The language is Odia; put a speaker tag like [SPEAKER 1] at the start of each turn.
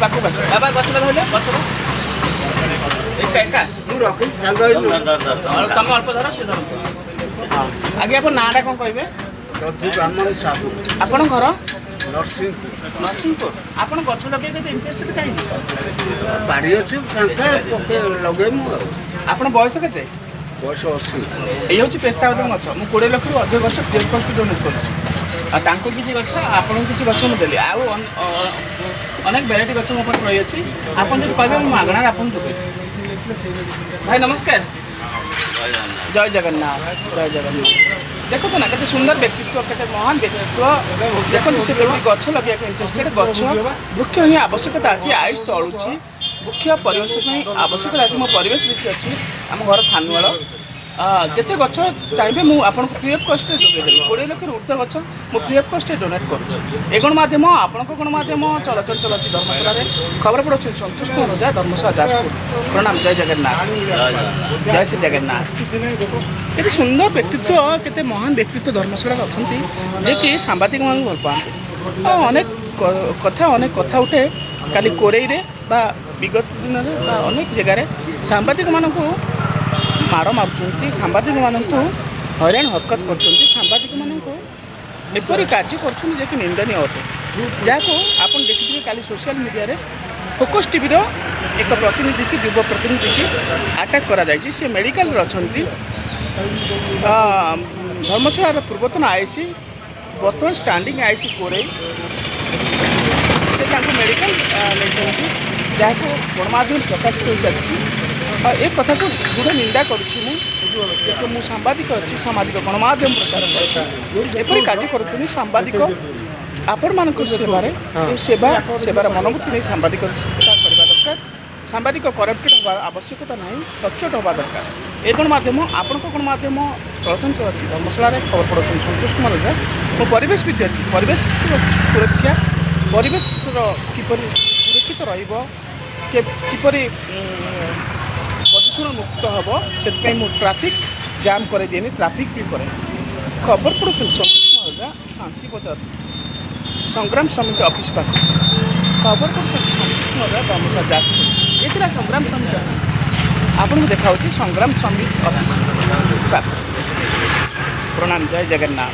[SPEAKER 1] ପାଖକୁ ଆସ ବାବା ଗଛଟା ଧରିଲେ ଗଛଟା ଏକା ଏକା
[SPEAKER 2] ମୁଁ ରଖି ସାଙ୍ଗ ହେଇଛୁ
[SPEAKER 1] ତମେ ଅଳ୍ପ ଧର ସେ ଧର ହଁ ଆଜ୍ଞା ଆପଣ ନାଁଟା କ'ଣ କହିବେ?
[SPEAKER 2] ଦଧି ବ୍ରାହ୍ମଣ ସାହୁ
[SPEAKER 1] ଆପଣଙ୍କ ଘର
[SPEAKER 2] ନରସିଂହପୁର
[SPEAKER 1] ନରସିଂହପୁର। ଆପଣ ଗଛ ଲଗେଇବାକୁ ଇଣ୍ଟରେଷ୍ଟେଡ୍ କାହିଁକି?
[SPEAKER 2] ବାଡ଼ି ଅଛି ଫାଙ୍କା ପକେଇ ଲଗେଇମୁ ଆଉ।
[SPEAKER 1] ଆପଣ ବୟସ କେତେ?
[SPEAKER 2] ବୟସ 80।
[SPEAKER 1] ଏଇ ହେଉଛି ପେସ୍ତାବାଦାମ ଗଛ। ମୁଁ 20 ଲକ୍ଷରୁ ଅଧିକ ଗଛ ଫ୍ରି ଅଫ୍ କଷ୍ଟ ଡୋନେଟ୍ କରୁଛି। ଆଉ ତାଙ୍କୁ କିଛି ଗଛ ଆପଣଙ୍କୁ କିଛି ଗଛ ମୁଁ ଦେଲି। ଆଉ ଅନେକ ଭେରାଇଟି ଗଛ ମୋ ପାଖରେ ରହିଅଛି। ଆପଣ ଯଦି କହିବେ ମୁଁ ମାଗଣାରେ ଆପଣଙ୍କୁ ଦେବି। ଭାଇ ନମସ୍କାର। ଜୟ ଜଗନ୍ନାଥ ଜୟ ଜଗନ୍ନାଥ। ଦେଖନ୍ତୁ ନା କେତେ ସୁନ୍ଦର ବ୍ୟକ୍ତିତ୍ୱ କେତେ ମହାନ ବ୍ୟକ୍ତିତ୍ୱ। ଦେଖନ୍ତୁ ସେ କେମିତି ଗଛ ଲଗେଇବାକୁ ଇଣ୍ଟରେଷ୍ଟେଡ୍। ଗଛ ବୃକ୍ଷ ହିଁ ଆବଶ୍ୟକତା ଅଛି। ଆୟୁଷ ତଳୁଛି ବୃକ୍ଷ ପରିବେଶ ପାଇଁ ଆବଶ୍ୟକତା ଅଛି। ମୋ ପରିବେଶ କିଛି ଅଛି ଆମ ଘର ଖାନୁଆଳ। ଯେତେ ଗଛ ଚାହିଁବେ ମୁଁ ଆପଣଙ୍କୁ ଫ୍ରି ଅଫ୍ କଷ୍ଟରେ ଯୋଗାଇଦେବି। 20 ଲକ୍ଷରୁ ଉର୍ଦ୍ଧ୍ୱ ଗଛ ମୁଁ ଫ୍ରି ଅଫ୍ କଷ୍ଟରେ ଡୋନେଟ୍ କରୁଛି। ଏ ଗଣମାଧ୍ୟମ ଆପଣଙ୍କ ଗଣମାଧ୍ୟମ ଚଳଚଞ୍ଚଳ ଅଛି ଧର୍ମଶାଳାରେ ଖବର ପଢ଼ୁଛନ୍ତି ସନ୍ତୋଷ କୁମାର ଓଝା ଧର୍ମଶାଳା ଯାଜପୁର। ପ୍ରଣାମ ଜୟ ଜଗନ୍ନାଥ ଜୟ ଶ୍ରୀ ଜଗନ୍ନାଥ। କେତେ ସୁନ୍ଦର ବ୍ୟକ୍ତିତ୍ୱ କେତେ ମହାନ ବ୍ୟକ୍ତିତ୍ୱ ଧର୍ମଶାଳାରେ ଅଛନ୍ତି ଯିଏକି ସାମ୍ବାଦିକମାନଙ୍କୁ ଭଲ ପାଆନ୍ତି। ଆଉ ଅନେକ କଥା ଉଠେ କାଲି କୋରେଇରେ ବା ବିଗତ ଦିନରେ ବା ଅନେକ ଜାଗାରେ ସାମ୍ବାଦିକମାନଙ୍କୁ ମାଡ଼ ମାରୁଛନ୍ତି। ସାମ୍ବାଦିକମାନଙ୍କୁ ହଇରାଣ ହରକତ କରୁଛନ୍ତି। ସାମ୍ବାଦିକମାନଙ୍କୁ ଏପରି କାର୍ଯ୍ୟ କରୁଛନ୍ତି ଯାହାକି ନିନ୍ଦନୀୟ ଅଟେ। ଯାହାକୁ ଆପଣ ଦେଖିଥିବେ କାଲି ସୋସିଆଲ ମିଡ଼ିଆରେ ଫୋକସ୍ ଟିଭିର ଏକ ପ୍ରତିନିଧିକି ଯୁବ ପ୍ରତିନିଧିକି ଆଟାକ୍ କରାଯାଇଛି। ସେ ମେଡ଼ିକାଲରେ ଅଛନ୍ତି। ଧର୍ମଶାଳାର ପୂର୍ବତନ ଆଇସି ବର୍ତ୍ତମାନ ଷ୍ଟାଣ୍ଡିଂ ଆଇସି କୋରେଇ ସେ ତାଙ୍କୁ ମେଡ଼ିକାଲ ନେଇଛନ୍ତି ଯାହାକୁ ଗଣମାଧ୍ୟମରେ ପ୍ରକାଶିତ ହୋଇସାରିଛି। ଏ କଥାକୁ ଦୃଢ଼ ନିନ୍ଦା କରୁଛି ମୁଁ ସାମ୍ବାଦିକ ଅଛି ସାମାଜିକ ଗଣମାଧ୍ୟମ ପ୍ରଚାର କରୁଛି। ଏପରି କାର୍ଯ୍ୟ କରୁଛନ୍ତି ସାମ୍ବାଦିକ ଆପଣମାନଙ୍କ ସେବାରେ ସେବାର ମନୋବୃତ୍ତି ନେଇ ସାମ୍ବାଦିକ କରିବା ଦରକାର। ସାମ୍ବାଦିକ କରପ୍ଟେଡ୍ ହେବା ଆବଶ୍ୟକତା ନାହିଁ ସଚ୍ଚୋଟ ହେବା ଦରକାର। ଏ ଗଣମାଧ୍ୟମ ଆପଣଙ୍କ ଗଣମାଧ୍ୟମ ଚଳଚଞ୍ଚଳ ଅଛି ଧର୍ମଶାଳାରେ ଖବର ପଢ଼ୁଛନ୍ତି ସନ୍ତୋଷ କୁମାର ଓଝା। ମୁଁ ପରିବେଶବିତ୍ ଅଛି। ପରିବେଶର ସୁରକ୍ଷା ପରିବେଶର କିପରି ସୁରକ୍ଷିତ ରହିବ କିପରି ପ୍ରଦୂଷଣ ମୁକ୍ତ ହେବ ସେଥିପାଇଁ ମୁଁ ଟ୍ରାଫିକ୍ ଜାମ୍ କରିଦିଏନି ଟ୍ରାଫିକ୍ ବି କରେ। ଖବର ପଢ଼ୁଛନ୍ତି ସନ୍ତୋଷ କୁମାର ଓଝା ଶାନ୍ତି ବଜାର ସଂଗ୍ରାମ ସମିତି ଅଫିସ୍ ପାଖରେ ଖବର ପଢ଼ୁଛନ୍ତି ସନ୍ତୋଷ କୁମାର ଓଝା ଧର୍ମଶାଳା ଯାଜପୁର। ଏଥିଲା ସଂଗ୍ରାମ ସମିତି ଅଫିସ୍ ଆପଣଙ୍କୁ ଦେଖାଉଛି ସଂଗ୍ରାମ ସମିତି ଅଫିସ୍ ପାଖରେ। ପ୍ରଣାମ ଜୟ ଜଗନ୍ନାଥ।